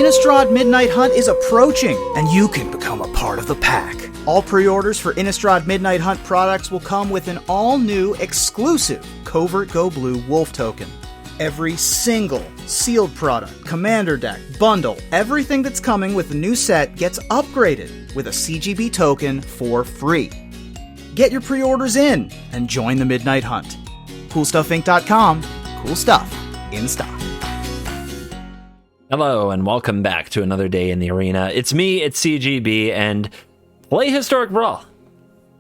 Innistrad Midnight Hunt is approaching, and you can become a part of the pack. All pre-orders for Innistrad Midnight Hunt products will come with an all-new exclusive Covert Go Blue Wolf token. Every single sealed product, commander deck, bundle, everything that's coming with the new set gets upgraded with a CGB token for free. Get your pre-orders in and join the Midnight Hunt. CoolStuffInc.com. Cool stuff in stock. Hello and welcome back to another day in the arena. It's me, it's CGB, and play Historic Brawl.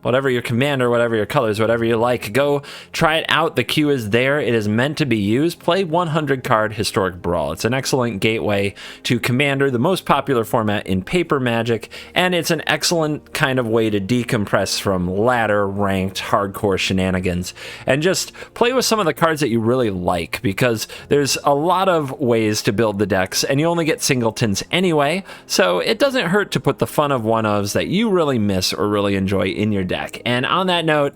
Whatever your commander, whatever your colors, whatever you like, go try it out. The queue is there. It is meant to be used. Play 100 card Historic Brawl. It's an excellent gateway to Commander, the most popular format in paper Magic, and it's an excellent kind of way to decompress from ladder, ranked, hardcore shenanigans, and just play with some of the cards that you really like, because there's a lot of ways to build the decks, and you only get singletons anyway, so it doesn't hurt to put the fun of one-ofs that you really miss or really enjoy in your deck. And on that note,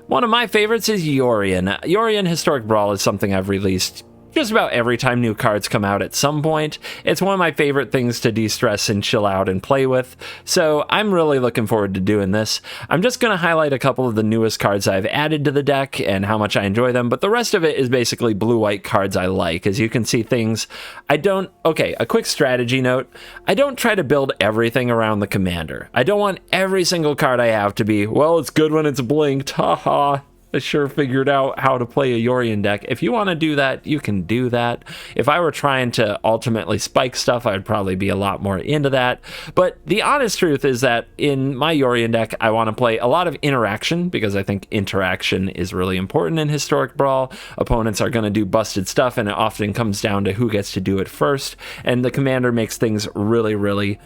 one of my favorites is YORION. YORION Historic Brawl is something I've released just about every time new cards come out at some point. It's one of my favorite things to de-stress and chill out and play with, so I'm really looking forward to doing this. I'm just going to highlight a couple of the newest cards I've added to the deck and how much I enjoy them, but the rest of it is basically blue-white cards I like. As you can see, things I don't... Okay, a quick strategy note. I don't try to build everything around the commander. I don't want every single card I have to be, well, it's good when it's blinked, haha. I sure figured out how to play a YORION deck. If you want to do that, you can do that. If I were trying to ultimately spike stuff, I'd probably be a lot more into that. But the honest truth is that in my YORION deck, I want to play a lot of interaction, because I think interaction is really important in Historic Brawl. Opponents are going to do busted stuff, and it often comes down to who gets to do it first. And the commander makes things really, really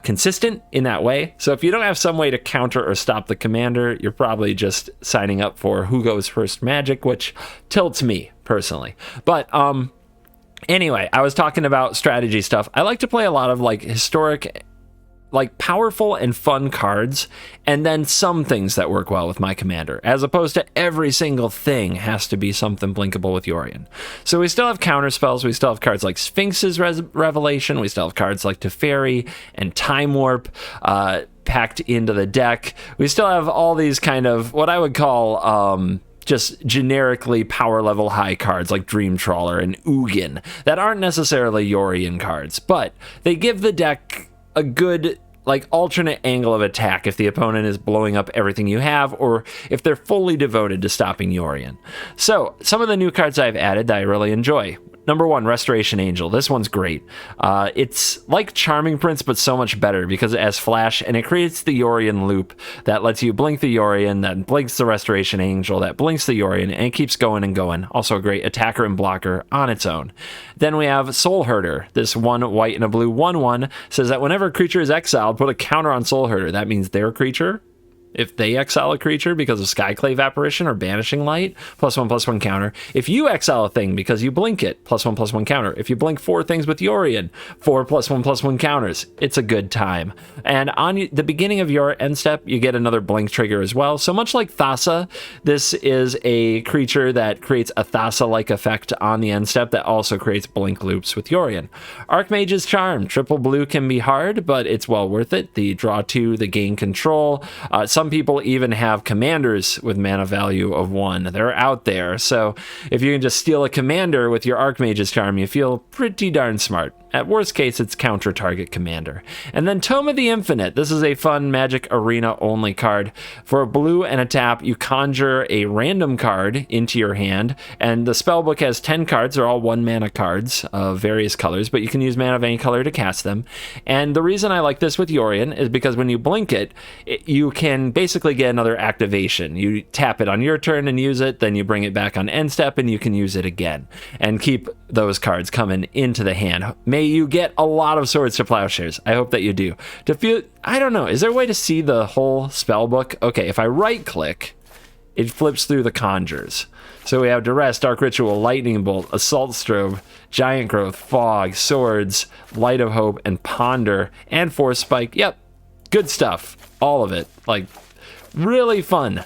consistent in that way. So if you don't have some way to counter or stop the commander, you're probably just signing up for who goes first Magic, which tilts me personally. But anyway, I was talking about strategy stuff. I like to play a lot of like historic, like powerful and fun cards, and then some things that work well with my commander, as opposed to every single thing has to be something blinkable with YORION. So we still have counter spells. We still have cards like Sphinx's Revelation. We still have cards like Teferi and Time Warp packed into the deck. We still have all these kind of what I would call just generically power level high cards like Dream Trawler and Ugin that aren't necessarily YORION cards, but they give the deck a good like alternate angle of attack if the opponent is blowing up everything you have, or if they're fully devoted to stopping YORION. So some of the new cards I've added that I really enjoy. Number 1, Restoration Angel. This one's great. It's like Charming Prince, but so much better because it has flash, and it creates the YORION loop that lets you blink the YORION, that blinks the Restoration Angel, that blinks the YORION, and it keeps going and going. Also a great attacker and blocker on its own. Then we have Soul Herder. This 1 white and a blue 1/1 says that whenever a creature is exiled, put a counter on Soul Herder. That means their creature, if they exile a creature because of Skyclave Apparition or Banishing Light, +1/+1 counter. If you exile a thing because you blink it, +1/+1 counter. If you blink 4 things with YORION, 4 +1/+1 counters. It's a good time. And on the beginning of your end step, you get another blink trigger as well. So much like Thassa, this is a creature that creates a Thassa-like effect on the end step that also creates blink loops with YORION. Archmage's Charm. Triple blue can be hard, but it's well worth it. The draw 2, the gain control. Some people even have commanders with mana value of 1. They're out there. So if you can just steal a commander with your Archmage's Charm, you feel pretty darn smart. At worst case, it's counter target commander. And then Tome of the Infinite. This is a fun Magic Arena only card. For a blue and a tap, you conjure a random card into your hand, and the spellbook has 10 cards. They're all 1 mana cards of various colors, but you can use mana of any color to cast them. And the reason I like this with YORION is because when you blink it, you can basically get another activation. You tap it on your turn and use it, then you bring it back on end step and you can use it again and keep those cards coming into the hand. May you get a lot of Swords to Plowshares. I hope that you do. To feel, I don't know, is there a way to see the whole spell book? Okay, if I right click, it flips through the conjures. So we have Duress, Dark Ritual, Lightning Bolt, Assault Strobe, Giant Growth, Fog, Swords, Light of Hope, and Ponder, and Force Spike. Yep, good stuff. All of it. Like, really fun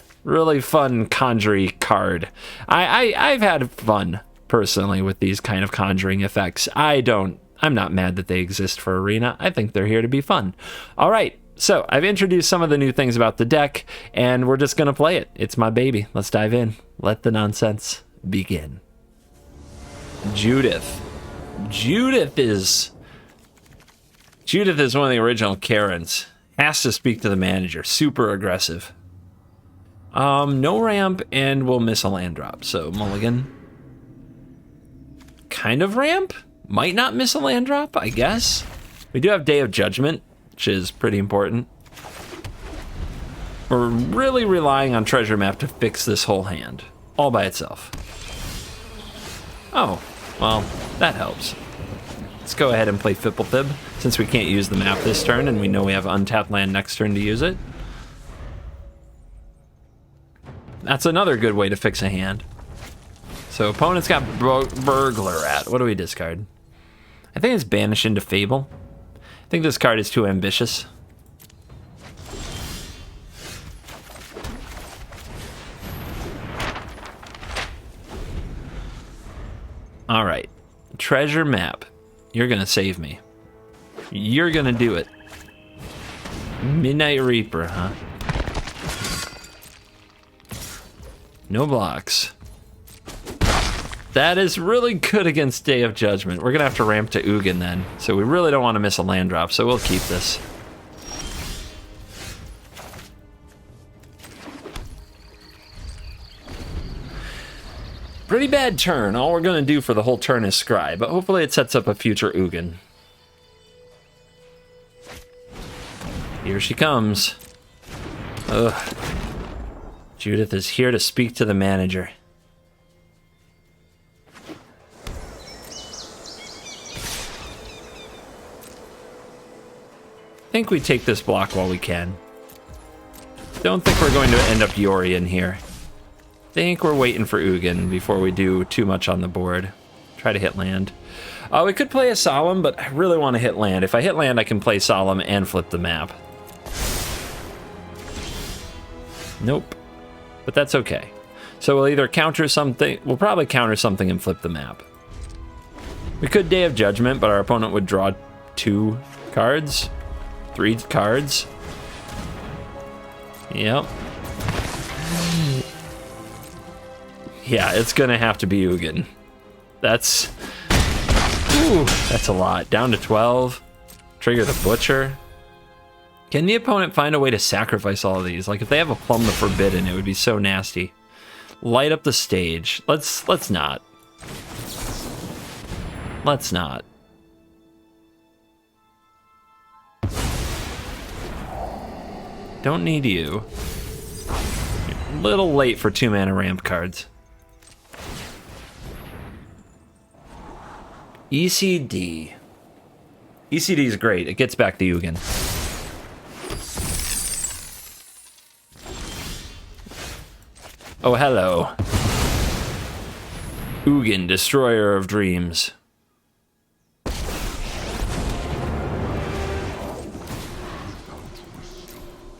conjury card. I've had fun personally with these kind of conjuring effects. I don't I'm not mad that they exist for Arena. I think they're here to be fun. All right, so I've introduced some of the new things about the deck, and we're just going to play it. It's my baby. Let's dive in. Let the nonsense begin. Judith. Judith is one of the original Karens. Has to speak to the manager. Super aggressive. No ramp, and we'll miss a land drop. So mulligan. Kind of ramp? Might not miss a land drop, I guess. We do have Day of Judgment, which is pretty important. We're really relying on Treasure Map to fix this whole hand, all by itself. Oh, well, that helps. Let's go ahead and play Fipplethib, since we can't use the map this turn, and we know we have untapped land next turn to use it. That's another good way to fix a hand. So opponent's got Burglar at. What do we discard? I think it's Banish into Fable. I think this card is too ambitious. All right, Treasure Map. You're gonna save me. You're gonna do it. Midnight Reaper, huh? No blocks. That is really good against Day of Judgment. We're gonna have to ramp to Ugin then, so we really don't want to miss a land drop, so we'll keep this. Pretty bad turn. All we're gonna do for the whole turn is scry, but hopefully it sets up a future Ugin. Here she comes. Ugh. Judith is here to speak to the manager. I think we take this block while we can. Don't think we're going to end up YORION here. Think we're waiting for Ugin before we do too much on the board. Try to hit land. We could play a Solemn, but I really want to hit land. If I hit land, I can play Solemn and flip the map. Nope. But that's okay. So we'll either counter something. We'll probably counter something and flip the map. We could Day of Judgment, but our opponent would draw 2 cards. 3 cards. Yep. Yeah, it's gonna have to be Ugin. That's a lot. Down to 12. Trigger the Butcher. Can the opponent find a way to sacrifice all of these? Like if they have a Plumb the Forbidden, it would be so nasty. Light up the stage. Let's not. Let's not. Don't need you. A little late for 2-mana ramp cards. ECD. ECD is great. It gets back the Ugin. Oh, hello. Ugin, Destroyer of Dreams.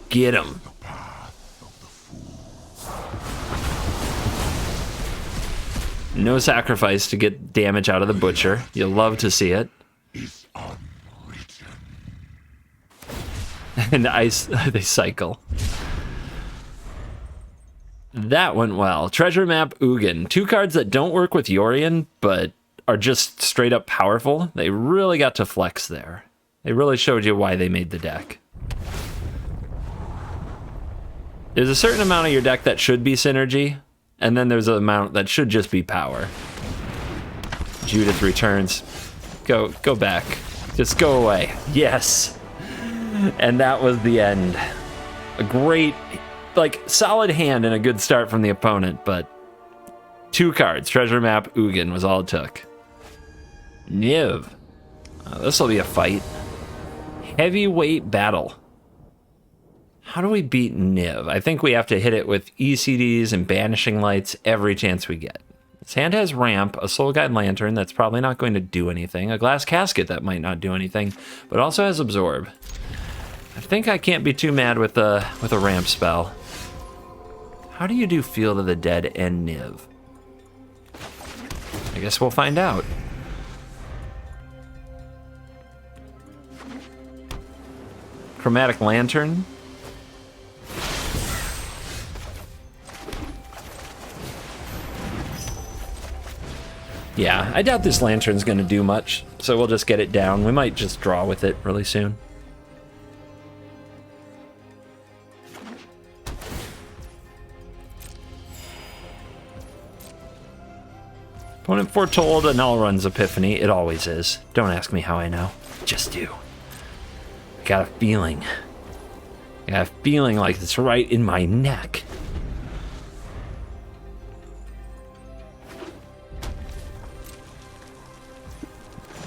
Get him. No sacrifice to get damage out of the Butcher. You'll love to see it. And they cycle. That went well. Treasure Map Ugin. 2 cards that don't work with YORION, but are just straight up powerful. They really got to flex there. They really showed you why they made the deck. There's a certain amount of your deck that should be synergy, and then there's an amount that should just be power. Judith returns. Go back. Just go away. Yes. And that was the end. A great, like, solid hand and a good start from the opponent, but 2 cards. Treasure Map Ugin was all it took. Niv. This will be a fight. Heavyweight battle. How do we beat Niv? I think we have to hit it with ECDs and Banishing Lights every chance we get. This hand has Ramp, a Soul Guide Lantern that's probably not going to do anything, a Glass Casket that might not do anything, but also has Absorb. I think I can't be too mad with a Ramp spell. How do you do Field of the Dead and Niv? I guess we'll find out. Chromatic Lantern. Yeah, I doubt this Lantern's going to do much, so we'll just get it down. We might just draw with it really soon. Opponent foretold a Null-Run's Epiphany. It always is. Don't ask me how I know. Just do. I got a feeling. I got a feeling like it's right in my neck.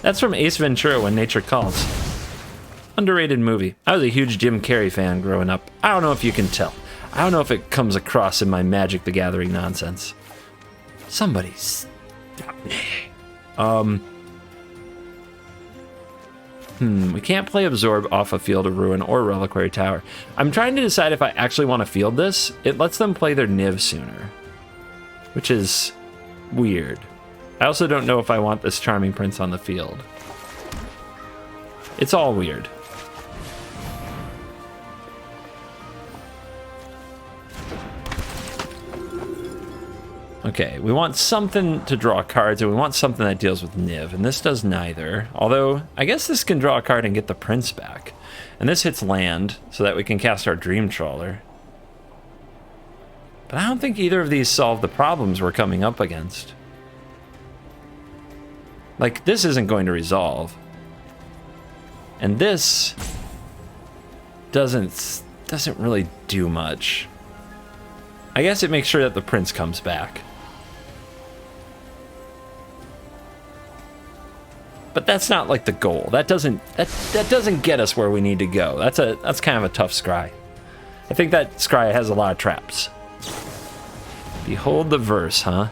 That's from Ace Ventura: When Nature Calls. Underrated movie. I was a huge Jim Carrey fan growing up. I don't know if you can tell. I don't know if it comes across in my Magic the Gathering nonsense. Somebody stop me. We can't play Absorb off a Field of Ruin or Reliquary Tower. I'm trying to decide if I actually want to field this. It lets them play their Niv sooner, which is weird. I also don't know if I want this Charming Prince on the field. It's all weird. Okay, we want something to draw cards, and we want something that deals with Niv, and this does neither. Although, I guess this can draw a card and get the Prince back. And this hits land, so that we can cast our Dream Trawler. But I don't think either of these solve the problems we're coming up against. Like, this isn't going to resolve. And this doesn't really do much. I guess it makes sure that the Prince comes back. But that's not like the goal. That doesn't get us where we need to go. That's kind of a tough scry. I think that scry has a lot of traps. Behold the verse, huh?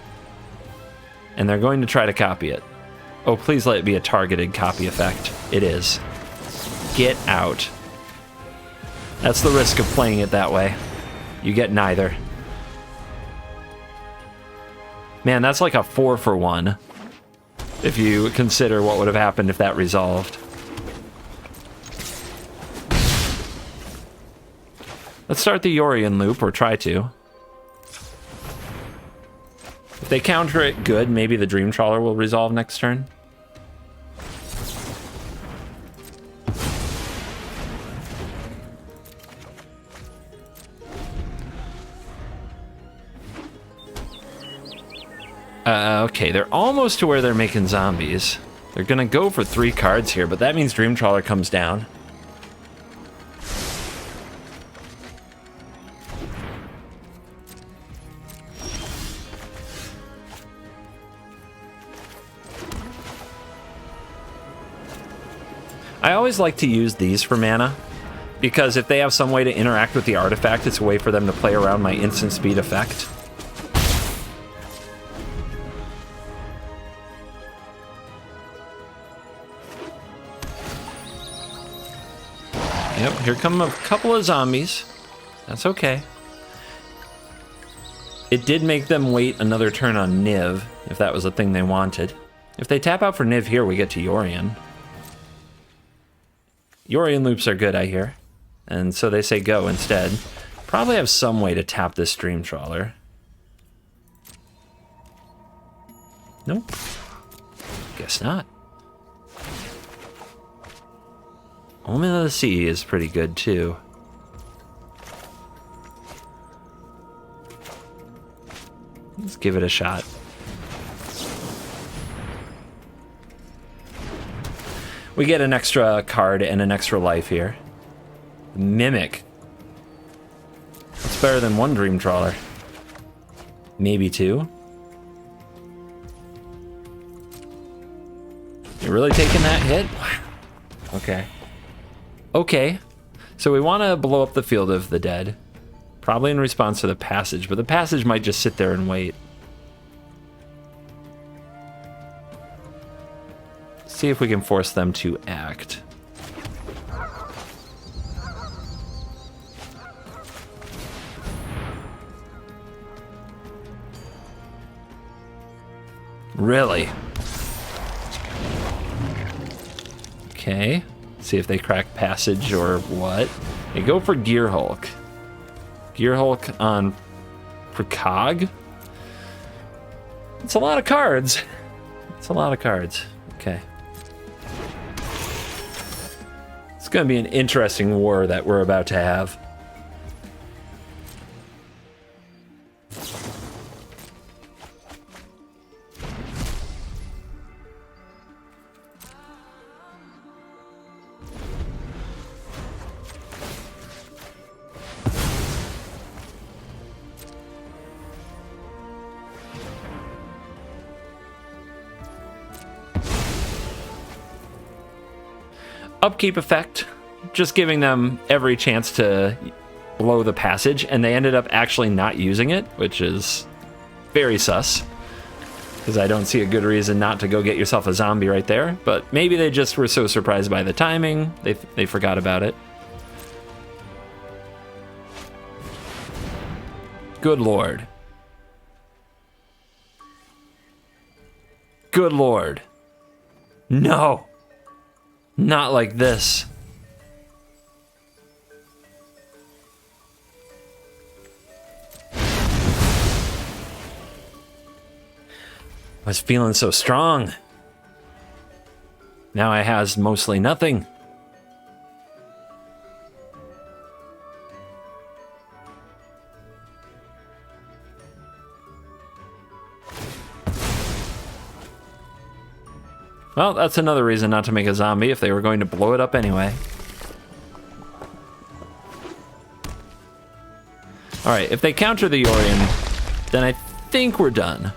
And they're going to try to copy it. Oh, please let it be a targeted copy effect. It is. Get out. That's the risk of playing it that way. You get neither. Man, that's like a 4-for-1. If you consider what would have happened if that resolved. Let's start the YORION loop, or try to. If they counter it good, maybe the Dream Trawler will resolve next turn. Okay, they're almost to where they're making zombies. They're gonna go for 3 cards here, but that means Dream Trawler comes down. I always like to use these for mana, because if they have some way to interact with the artifact, it's a way for them to play around my instant speed effect. Yep, here come a couple of zombies. That's okay. It did make them wait another turn on Niv, if that was the thing they wanted. If they tap out for Niv here, we get to YORION. YORION loops are good, I hear. And so they say go instead. Probably have some way to tap this Dream Trawler. Nope. Guess not. Omen of the Sea is pretty good too. Let's give it a shot. We get an extra card and an extra life here. Mimic. That's better than 1 Dream Trawler. Maybe 2. You're really taking that hit? Okay. Okay, so we want to blow up the Field of the Dead, probably in response to the Passage, but the Passage might just sit there and wait. See if we can force them to act. Really? Okay. See if they crack passage or what. They go for Gear Hulk. Gear Hulk on Precog. It's a lot of cards. It's a lot of cards. Okay. It's going to be an interesting war that we're about to have. Upkeep effect, just giving them every chance to blow the passage, and they ended up actually not using it, which is very sus, because I don't see a good reason not to go get yourself a zombie right there, but maybe they just were so surprised by the timing, they forgot about it. Good lord. Good lord. No. Not like this. I was feeling so strong. Now I has mostly nothing. Well, that's another reason not to make a zombie if they were going to blow it up anyway. Alright, if they counter the YORION, then I think we're done.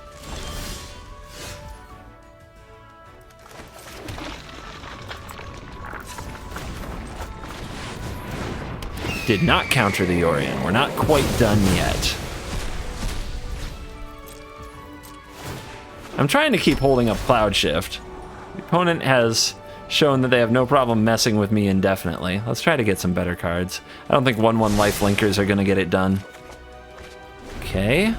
Did not counter the YORION. We're not quite done yet. I'm trying to keep holding up Cloud Shift. The opponent has shown that they have no problem messing with me indefinitely. Let's try to get some better cards. I don't think 1/1 life linkers are going to get it done. Okay. I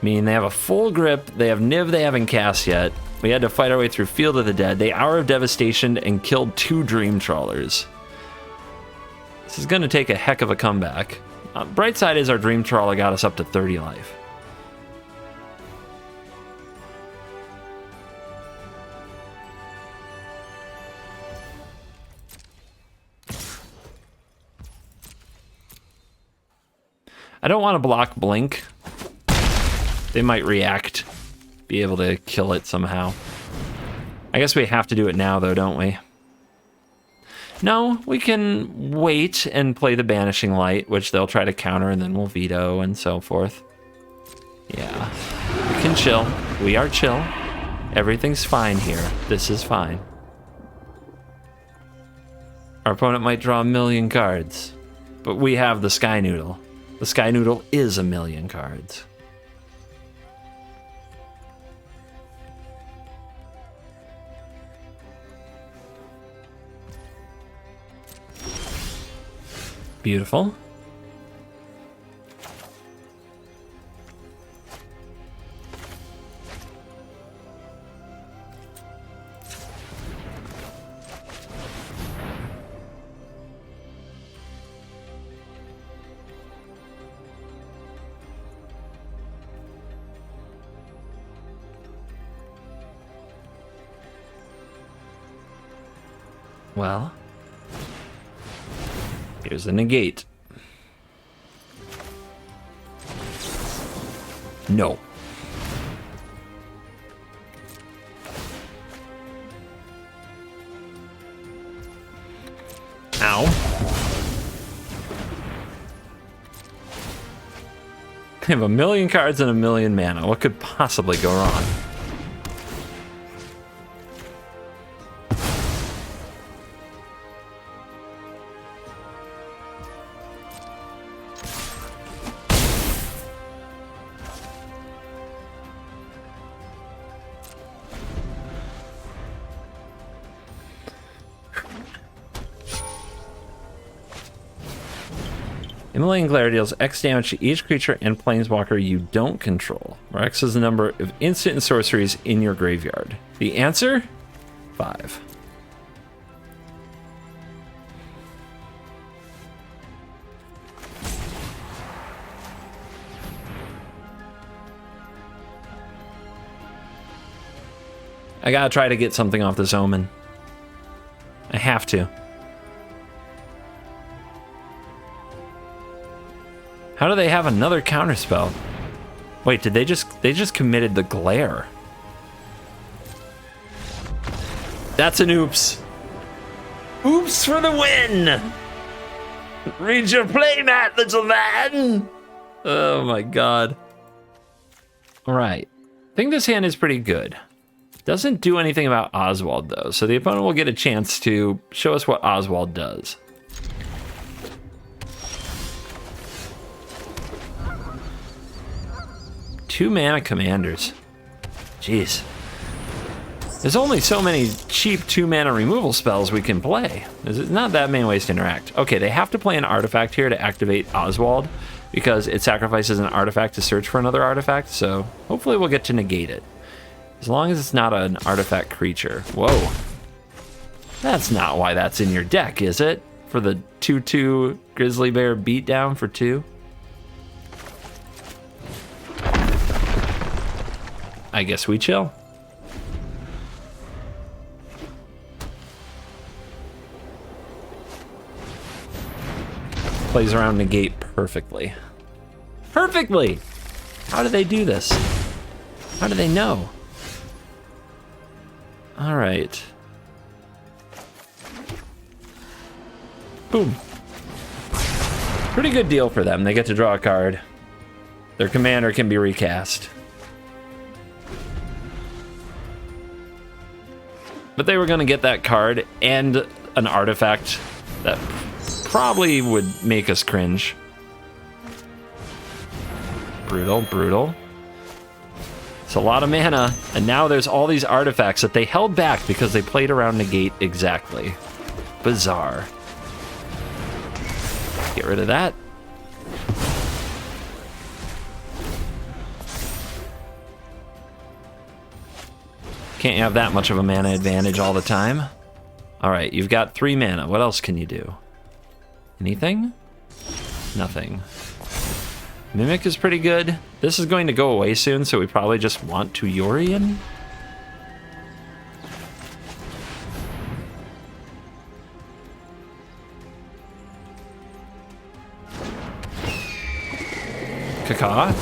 mean, they have a full grip. They have Niv they haven't cast yet. We had to fight our way through Field of the Dead. They Hour of Devastation and killed 2 Dream Trawlers. This is going to take a heck of a comeback. Bright side is our Dream Trawler got us up to 30 life. I don't want to block Blink. They might react, be able to kill it somehow. I guess we have to do it now, though, don't we? No, we can wait and play the Banishing Light, which they'll try to counter, and then we'll veto and so forth. Yeah, we can chill. We are chill. Everything's fine here. This is fine. Our opponent might draw 1,000,000 cards, but we have the Sky Noodle. The Sky Noodle is 1,000,000 cards. Beautiful. Well, here's the negate. No. Ow. I have 1,000,000 cards and 1,000,000 mana. What could possibly go wrong? Immolating Glare deals X damage to each creature and planeswalker you don't control, where X is the number of instant and sorceries in your graveyard. The answer? 5. I gotta try to get something off this Omen. I have to. How do they have another counterspell? Wait, did they just committed the glare? That's an oops. Oops for the win! Read your playmat, little man! Oh my god. Alright. I think this hand is pretty good. Doesn't do anything about Oswald, though, so the opponent will get a chance to show us what Oswald does. Two mana commanders. Jeez. There's only so many cheap 2 mana removal spells we can play. There's not that many ways to interact. Okay, they have to play an artifact here to activate Oswald because it sacrifices an artifact to search for another artifact, so hopefully we'll get to negate it. As long as it's not an artifact creature. Whoa. That's not why that's in your deck, is it? For the 2/2 Grizzly Bear beatdown for 2? I guess we chill. Plays around negate perfectly. Perfectly! How do they do this? How do they know? All right. Boom. Pretty good deal for them. They get to draw a card. Their commander can be recast. But they were going to get that card and an artifact that probably would make us cringe. Brutal, brutal. It's a lot of mana, and now there's all these artifacts that they held back because they played around negate exactly. Bizarre. Get rid of that. Can't have that much of a mana advantage all the time. All right, you've got 3 mana. What else can you do? Anything? Nothing. Mimic is pretty good. This is going to go away soon, so we probably just want to YORION. Kaka.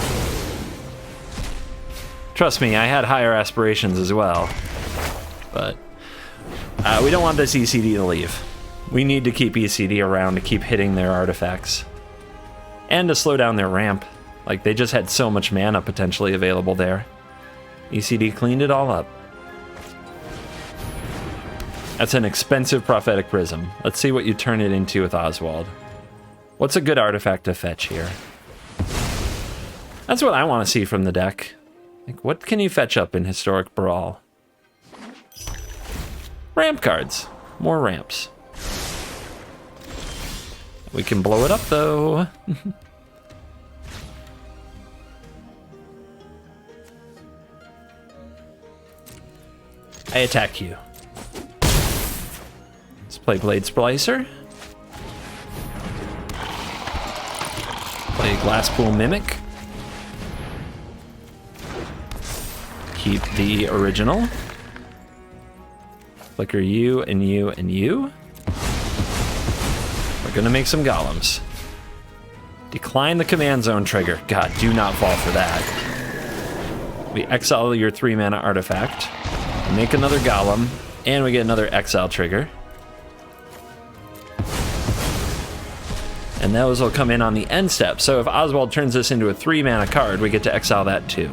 Trust me, I had higher aspirations as well. But we don't want this ECD to leave. We need to keep ECD around to keep hitting their artifacts. And to slow down their ramp. Like, they just had so much mana potentially available there. ECD cleaned it all up. That's an expensive prophetic prism. Let's see what you turn it into with Oswald. What's a good artifact to fetch here? That's what I want to see from the deck. Like, what can you fetch up in Historic Brawl? Ramp cards. More ramps. We can blow it up, though. I attack you. Let's play Blade Splicer. Play Glasspool Mimic. Keep the original. Flicker you and you and you. We're gonna make some golems. Decline the command zone trigger. God, do not fall for that. We exile your 3 mana artifact. Make another golem, and we get another exile trigger. And those will come in on the end step. So if Oswald turns this into a 3 mana card, we get to exile that too.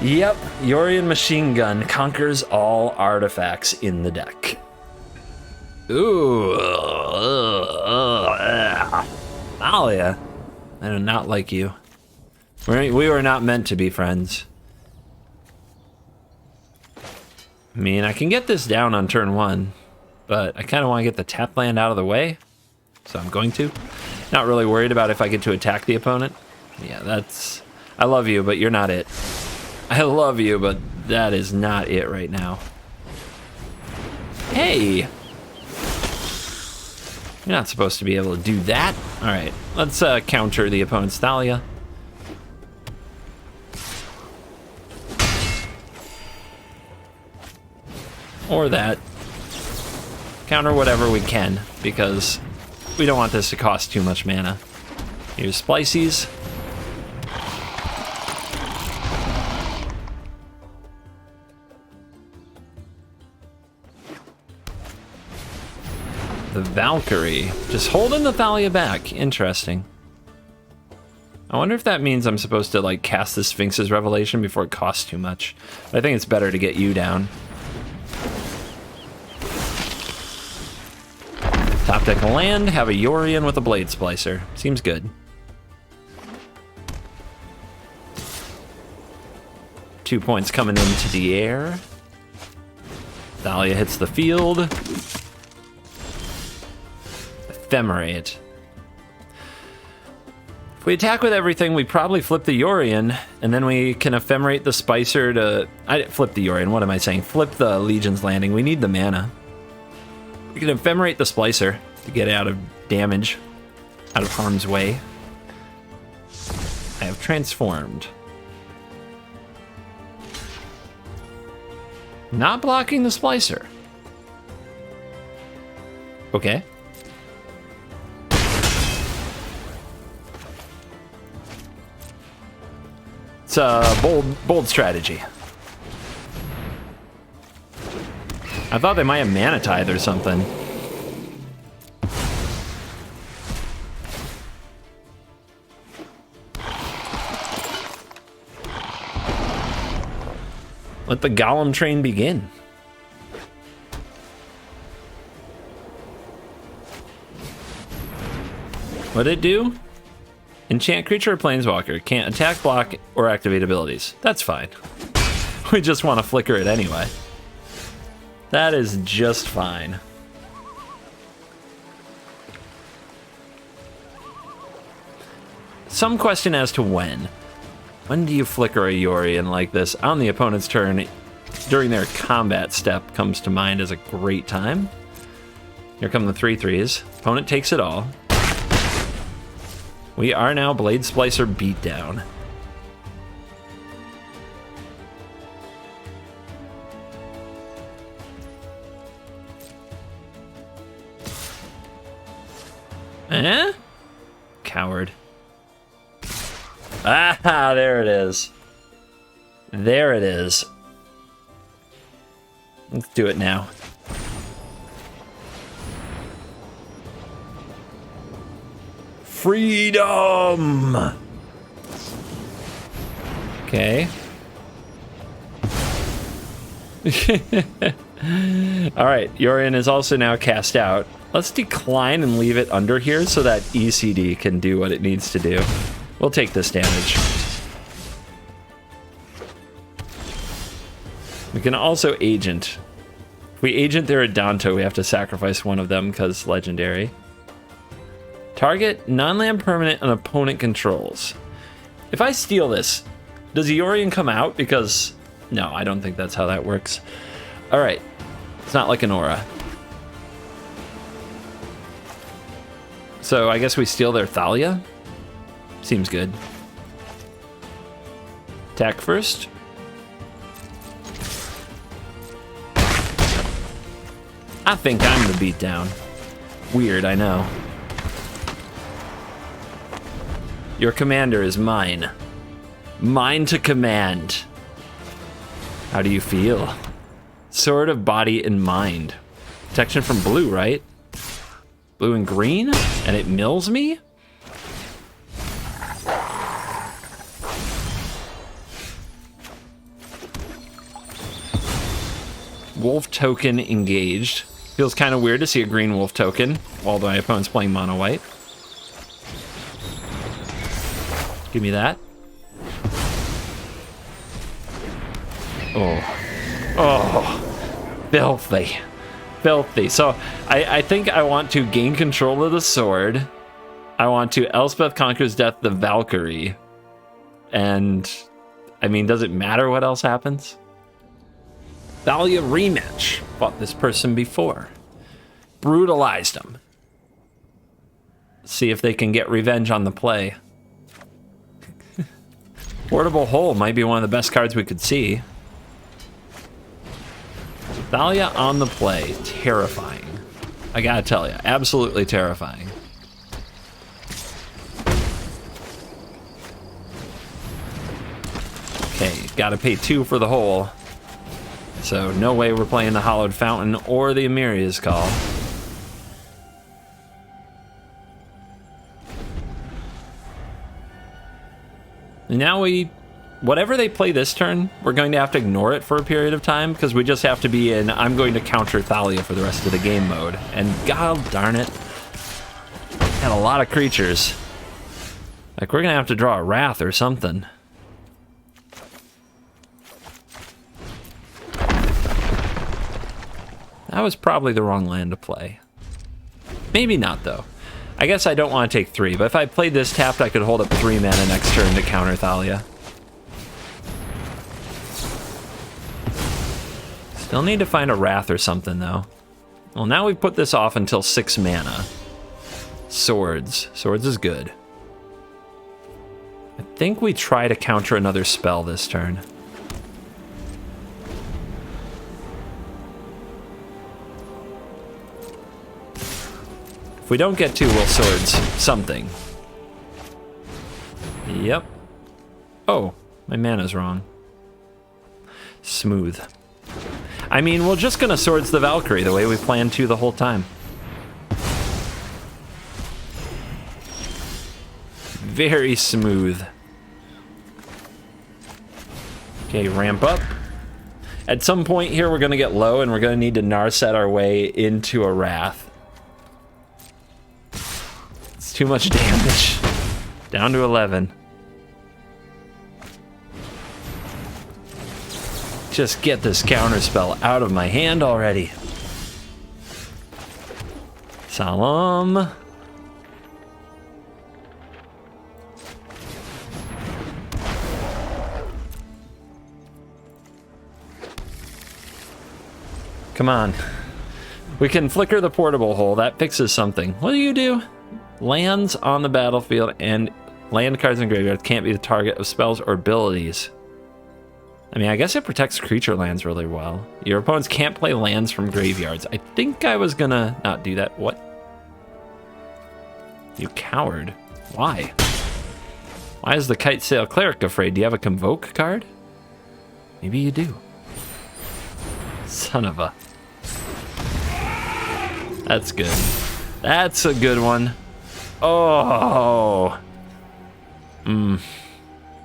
Yep, YORION Machine Gun conquers all artifacts in the deck. Ooh. Alia. I do not like you. We were not meant to be friends. I mean, I can get this down on turn 1, but I kind of want to get the tap land out of the way, so I'm going to. Not really worried about if I get to attack the opponent. Yeah, that's... I love you, but you're not it. I love you, but that is not it right now. Hey! You're not supposed to be able to do that. All right, let's counter the opponent's Thalia. Or that. Counter whatever we can, because we don't want this to cost too much mana. Here's Splices. The Valkyrie. Just holding the Thalia back. Interesting. I wonder if that means I'm supposed to like cast the Sphinx's Revelation before it costs too much. But I think it's better to get you down. Top deck a land, have a Yorion with a Blade Splicer. Seems good. Two points coming into the air. Thalia hits the field. Ephemerate. If we attack with everything, we probably flip the Yorion, and then we can Ephemerate the Spicer to... flip the Yorion, what am I saying? Flip the Legion's Landing. We need the mana. We can Ephemerate the Splicer to get out of damage, out of harm's way. I have transformed. Not blocking the Splicer. Okay. It's a bold strategy. I thought they might have Mana Tithe or something. Let the Golem train begin. What'd it do? Enchant creature or planeswalker. Can't attack, block, or activate abilities. That's fine. We just want to flicker it anyway. That is just fine. Some question as to when. When do you flicker a Yorion like this on the opponent's turn during their combat step comes to mind as a great time. Here come the 3/3s. Opponent takes it all. We are now Blade Splicer beatdown. Eh? Coward. Ah, there it is. There it is. Let's do it now. Freedom! Okay. Alright, Yorion is also now cast out. Let's decline and leave it under here so that ECD can do what it needs to do. We'll take this damage. We can also agent. If we agent their Adanto, we have to sacrifice one of them because legendary. Target non-land permanent an opponent controls. If I steal this, does Yorion come out? Because no, I don't think that's how that works. All right, it's not like an aura. So I guess we steal their Thalia. Seems good. Attack first. I think I'm the beatdown. Weird, I know. Your commander is mine. Mine to command. How do you feel? Sword of body and mind. Protection from blue, right? Blue and green? And it mills me? Wolf token engaged. Feels kind of weird to see a green wolf token while my opponent's playing mono white. Give me that. Oh. Oh. Filthy. Filthy. So I think I want to gain control of the sword. I want to Elspeth Conquers Death the Valkyrie. And, I mean, does it matter what else happens? Thalia rematch. Fought this person before. Brutalized him. See if they can get revenge on the play. Portable Hole might be one of the best cards we could see. Thalia on the play. Terrifying. I gotta tell you, absolutely terrifying. Okay, gotta pay 2 for the hole. So no way we're playing the Hollowed Fountain or the Amiria's Call. And now whatever they play this turn, we're going to have to ignore it for a period of time because we just have to be in I'm going to counter Thalia for the rest of the game mode. And god darn it, got a lot of creatures. Like we're gonna have to draw a Wrath or something. That was probably the wrong land to play. Maybe not, though. I guess I don't want to take 3, but if I played this tapped, I could hold up 3 mana next turn to counter Thalia. Still need to find a Wrath or something, though. Well, now we've put this off until 6 mana. Swords. Swords is good. I think we try to counter another spell this turn. If we don't get 2, we'll Swords something. Yep. Oh, my mana's wrong. Smooth. I mean, we're just gonna Swords the Valkyrie the way we planned to the whole time. Very smooth. Okay, ramp up. At some point here, we're gonna get low and we're gonna need to Narset our way into a Wrath. Too much damage. Down to 11. Just get this counterspell out of my hand already. Salam. Come on. We can flicker the portable hole. That fixes something. What do? Lands on the battlefield and land cards in graveyard can't be the target of spells or abilities. I mean, I guess it protects creature lands really well. Your opponents can't play lands from graveyards. I think I was gonna not do that. What? You coward. Why? Why is the Kite Sail Cleric afraid? Do you have a Convoke card? Maybe you do. Son of a... That's good. That's a good one. Oh.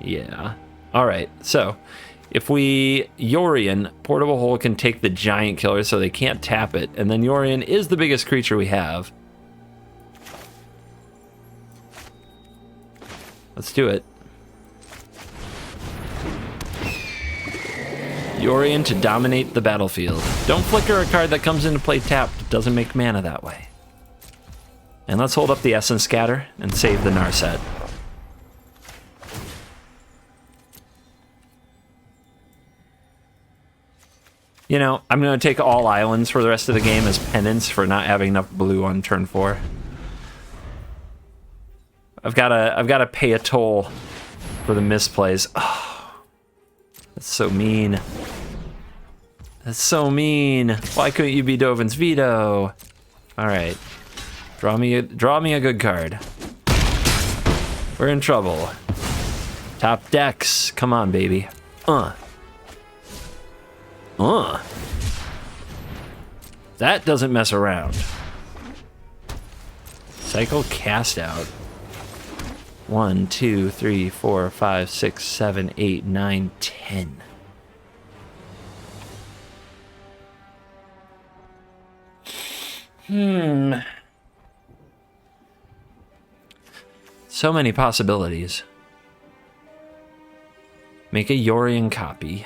Yeah. All right. So, if we YORION, Portable Hole can take the Giant Killer so they can't tap it, and then YORION is the biggest creature we have. Let's do it. YORION to dominate the battlefield. Don't flicker a card that comes into play tapped. It doesn't make mana that way. And let's hold up the Essence Scatter and save the Narset. You know, I'm going to take all islands for the rest of the game as penance for not having enough blue on turn 4. I've got to pay a toll for the misplays. Oh, that's so mean. That's so mean. Why couldn't you be Dovin's Veto? All right. Draw me a good card. We're in trouble. Top decks. Come on, baby. That doesn't mess around. Cycle cast out. 1, 2, 3, 4, 5, 6, 7, 8, 9, 10. So many possibilities. Make a YORION copy.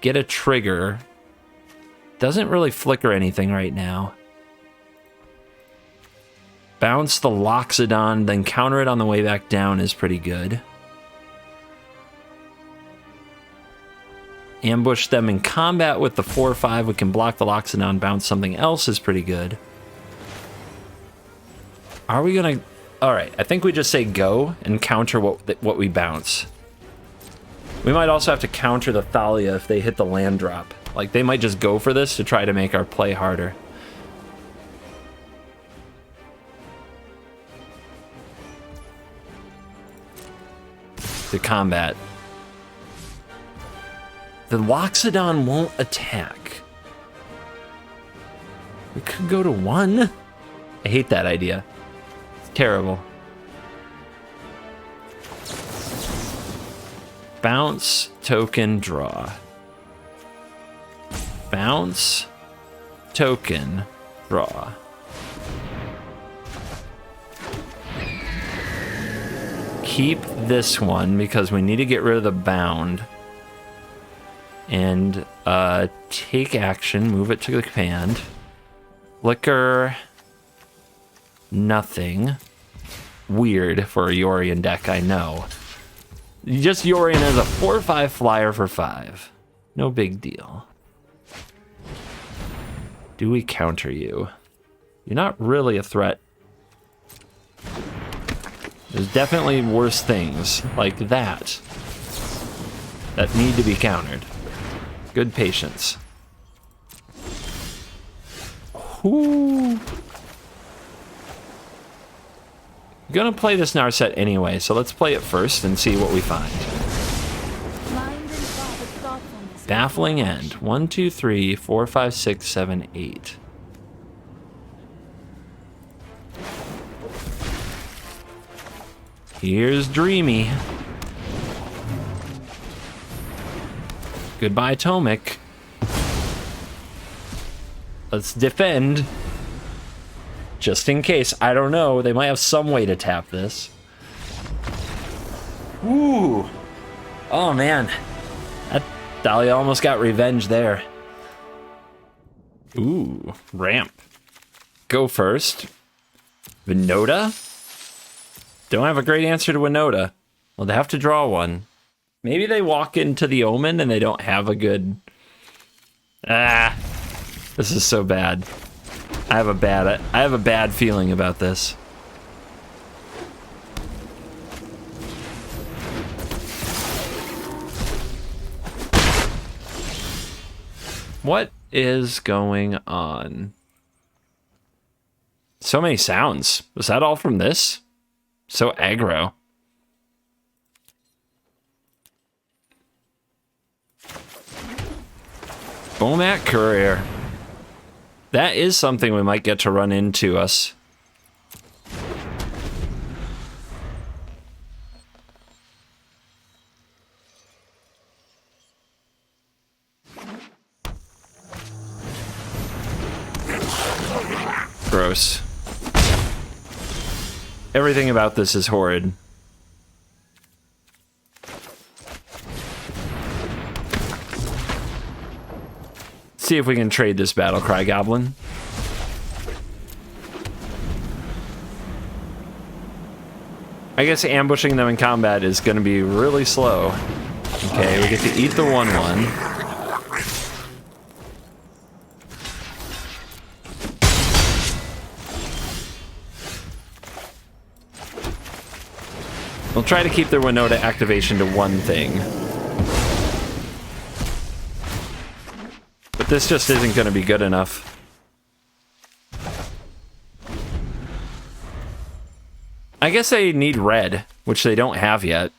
Get a trigger. Doesn't really flicker anything right now. Bounce the Loxodon, then counter it on the way back down is pretty good. Ambush them in combat with the 4/5. We can block the Loxodon, bounce something else is pretty good. Are we gonna... Alright, I think we just say go and counter what we bounce. We might also have to counter the Thalia if they hit the land drop. Like, they might just go for this to try to make our play harder. To combat. The Loxodon won't attack. We could go to 1. I hate that idea. It's terrible. Bounce, token, draw. Bounce, token, draw. Keep this one because we need to get rid of the bound. And take action, move it to the command. Flicker. Nothing. Weird for a YORION deck, I know. Just YORION as a 4/5 flyer for 5. No big deal. Do we counter you? You're not really a threat. There's definitely worse things, like that need to be countered. Good patience. Ooh. I'm gonna play this Narset anyway, so let's play it first and see what we find. Baffling End. 1, 2, 3, 4, 5, 6, 7, 8. Here's Dreamy. Goodbye, Tomic. Let's defend. Just in case. I don't know. They might have some way to tap this. Ooh. Oh, man. That Dahlia almost got revenge there. Ooh. Ramp. Go first. Winota? Don't have a great answer to Winota. Well, they have to draw one. Maybe they walk into the Omen and they don't have a good... Ah, this is so bad. I have a bad feeling about this. What is going on? So many sounds. Was that all from this? So aggro. Bomat Courier. That is something we might get to run into us. Gross. Everything about this is horrid. See if we can trade this Battlecry Goblin. I guess ambushing them in combat is going to be really slow. Okay, we get to eat the 1/1. We'll try to keep their Winota activation to one thing. But this just isn't going to be good enough. I guess they need red, which they don't have yet.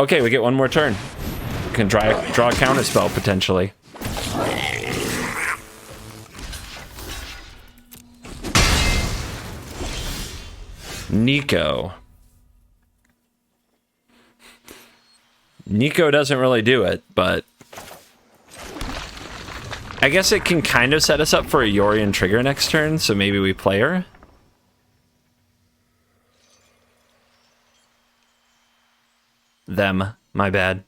Okay, we get one more turn. We can draw a counterspell, potentially. Nico. Nico doesn't really do it, but... I guess it can kind of set us up for a YORION trigger next turn, so maybe we play her. Them. My bad.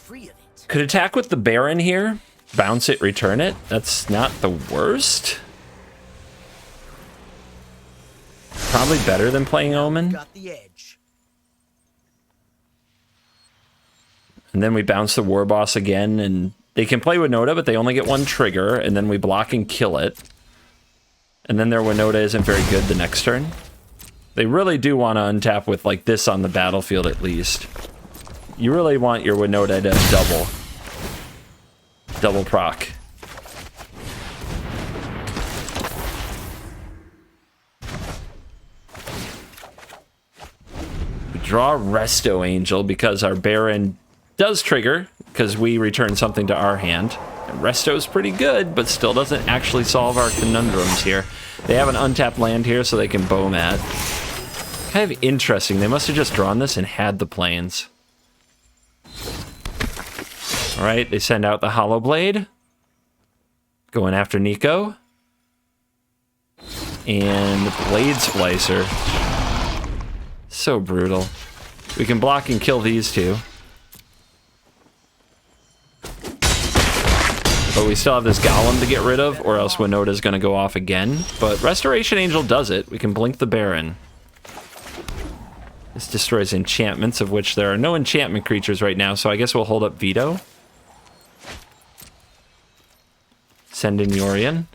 free of it. Could attack with the Baron here. Bounce it, return it. That's not the worst. Probably better than playing Omen. Got the edge. And then we bounce the War Boss again, and they can play Winota, but they only get one trigger, and then we block and kill it. And then their Winota isn't very good the next turn. They really do want to untap with like this on the battlefield at least. You really want your Winota to double proc. We draw Resto Angel because our Baron does trigger, because we return something to our hand. And Resto's pretty good, but still doesn't actually solve our conundrums here. They have an untapped land here, so they can bow at. Kind of interesting. They must have just drawn this and had the planes. Alright, they send out the Hollow Blade. Going after Nico. And Blade Splicer. So brutal. We can block and kill these two. But we still have this Golem to get rid of, or else Winota's going to go off again. But Restoration Angel does it. We can blink the Baron. This destroys enchantments, of which there are no enchantment creatures right now, so I guess we'll hold up Veto. Send in YORION.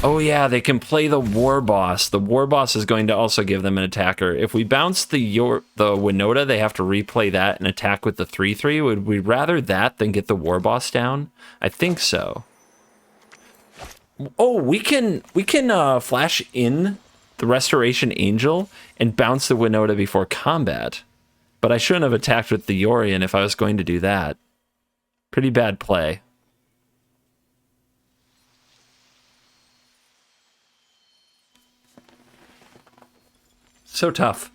Oh yeah, they can play the War Boss. The War Boss is going to also give them an attacker. If we bounce the Winota, they have to replay that and attack with the 3/3. Would we rather that than get the War Boss down? I think so. Oh, we can flash in the Restoration Angel and bounce the Winota before combat. But I shouldn't have attacked with the YORION if I was going to do that. Pretty bad play. So tough.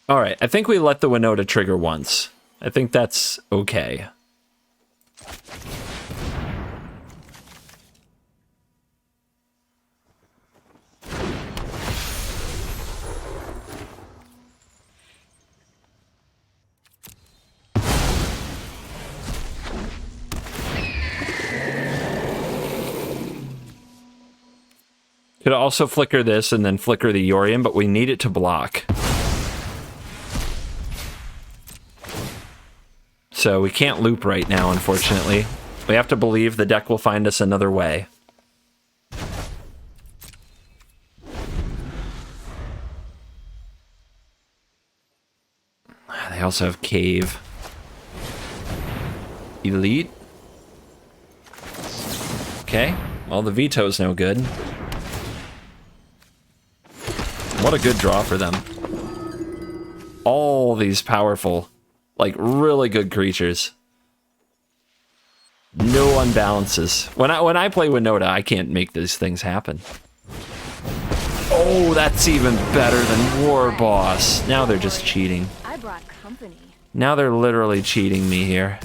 All right, I think we let the Winota trigger once. I think that's okay. Could also flicker this and then flicker the YORION, but we need it to block. So we can't loop right now, unfortunately. We have to believe the deck will find us another way. They also have Cave. Elite. Okay, well the Veto's no good. What a good draw for them. All these powerful, like really good creatures. No unbalances. When I play Winota, I can't make these things happen. Oh, that's even better than War Boss. Now they're just cheating. I brought company. Now they're literally cheating me here.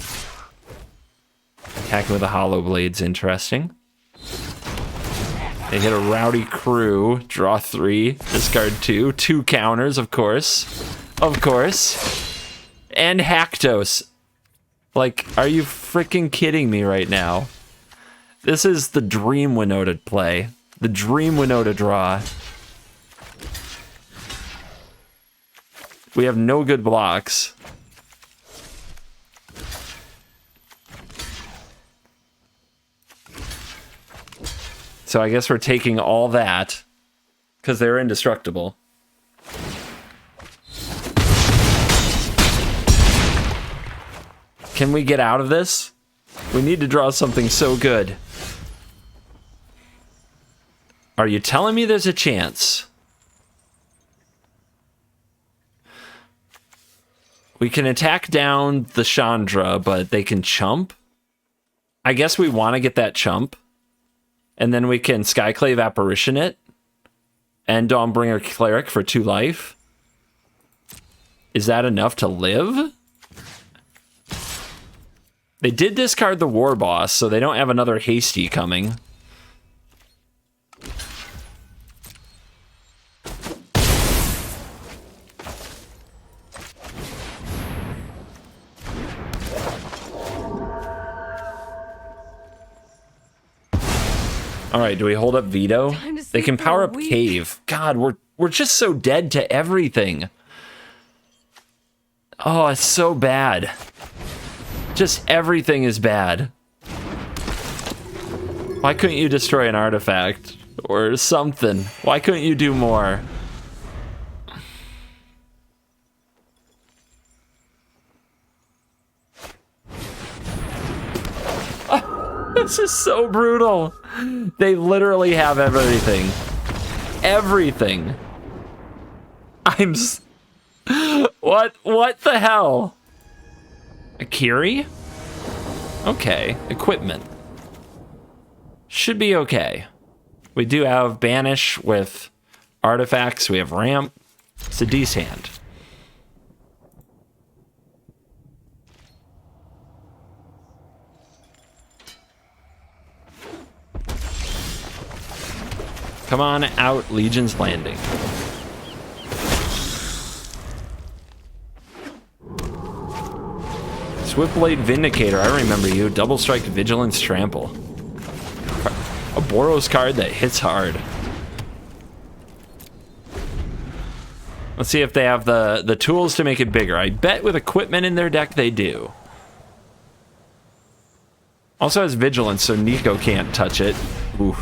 Attacking with the Hollow Blade's interesting. They hit a Rowdy Crew, draw 3, discard 2, 2 counters, of course. Of course. And Haktos. Like, are you freaking kidding me right now? This is the dream Winota play. The dream Winota draw. We have no good blocks. So I guess we're taking all that because they're indestructible. Can we get out of this? We need to draw something so good. Are you telling me there's a chance? We can attack down the Chandra, but they can chump. I guess we want to get that chump. And then we can Skyclave Apparition it. And Dawnbringer Cleric for 2 life. Is that enough to live? They did discard the War Boss, so they don't have another Hasty coming. All right, do we hold up Veto? Time to They sleep can for power a up week. Cave. God, we're just so dead to everything. Oh, it's so bad. Just everything is bad. Why couldn't you destroy an artifact or something? Why couldn't you do more? This is so brutal. They literally have everything. Everything. What the hell? A Kiri? Okay, equipment. Should be okay. We do have Banish with artifacts. We have Ramp. It's a decent hand. Come on out, Legion's Landing. Swiftblade Vindicator, I remember you. Double Strike Vigilance Trample. A Boros card that hits hard. Let's see if they have the tools to make it bigger. I bet with equipment in their deck they do. Also has Vigilance, so Nico can't touch it. Ooh.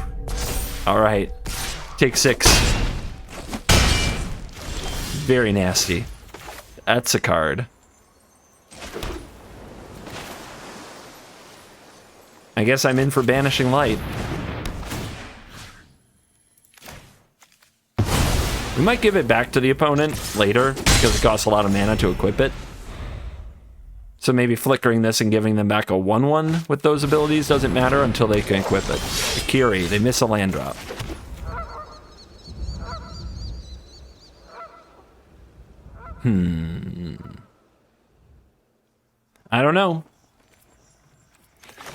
Alright. Take 6. Very nasty. That's a card. I guess I'm in for Banishing Light. We might give it back to the opponent later because it costs a lot of mana to equip it. So maybe flickering this and giving them back a 1/1 with those abilities doesn't matter until they can equip it. Kiri, they miss a land drop. I don't know.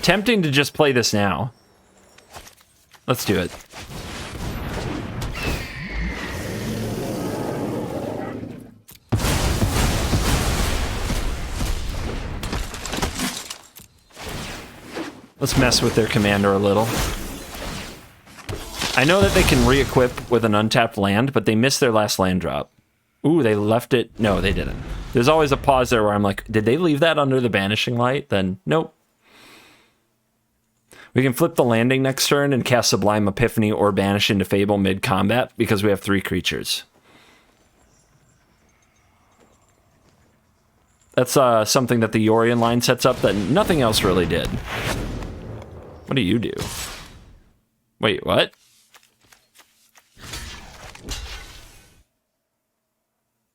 Tempting to just play this now. Let's do it. Let's mess with their commander a little. I know that they can re-equip with an untapped land, but they missed their last land drop. Ooh, they left it. No, they didn't. There's always a pause there where I'm like, did they leave that under the Banishing Light? Then, nope. We can flip the landing next turn and cast Sublime Epiphany or Banish into Fable mid-combat because we have 3 creatures. That's something that the YORION line sets up that nothing else really did. What do you do? Wait, what?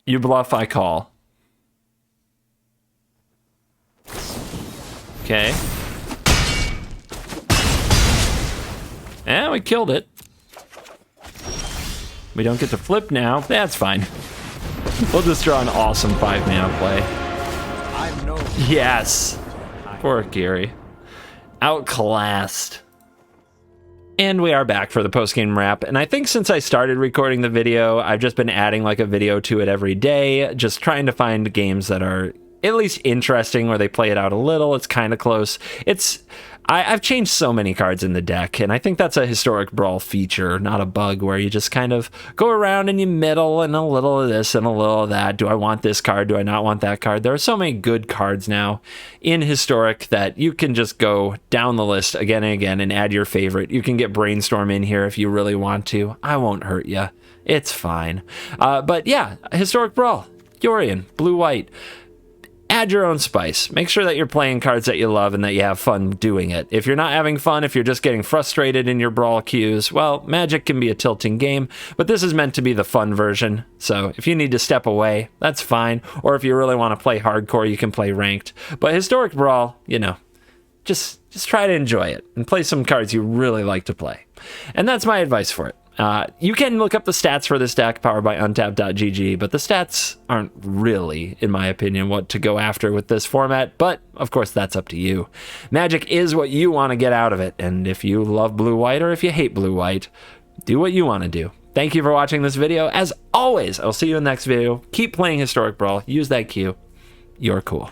You bluff, I call. Okay. Yeah, we killed it. We don't get to flip now. That's fine. We'll just draw an awesome 5-mana play. Yes. Poor Kiri. Outclassed. And we are back for the post-game wrap. And I think since I started recording the video, I've just been adding like a video to it every day, just trying to find games that are at least interesting where they play it out a little. It's kind of close. I've changed so many cards in the deck, and I think that's a historic Brawl feature, not a bug, where you just kind of go around and you middle and a little of this and a little of that. Do I want this card? Do I not want that card? There are so many good cards now in historic that you can just go down the list again and again and add your favorite. You can get Brainstorm in here if you really want to. I won't hurt you. It's fine. But yeah, historic Brawl, YORION, blue-white. Add your own spice. Make sure that you're playing cards that you love and that you have fun doing it. If you're not having fun, if you're just getting frustrated in your Brawl queues, well, Magic can be a tilting game, but this is meant to be the fun version. So if you need to step away, that's fine. Or if you really want to play hardcore, you can play ranked. But historic Brawl, you know, just try to enjoy it and play some cards you really like to play. And that's my advice for it. You can look up the stats for this deck powered by untapped.gg, but the stats aren't really, in my opinion, what to go after with this format, but of course that's up to you. Magic is what you want to get out of it, and if you love blue-white or if you hate blue-white, do what you want to do. Thank you for watching this video. As always, I'll see you in the next video. Keep playing Historic Brawl. Use that Q. You're cool.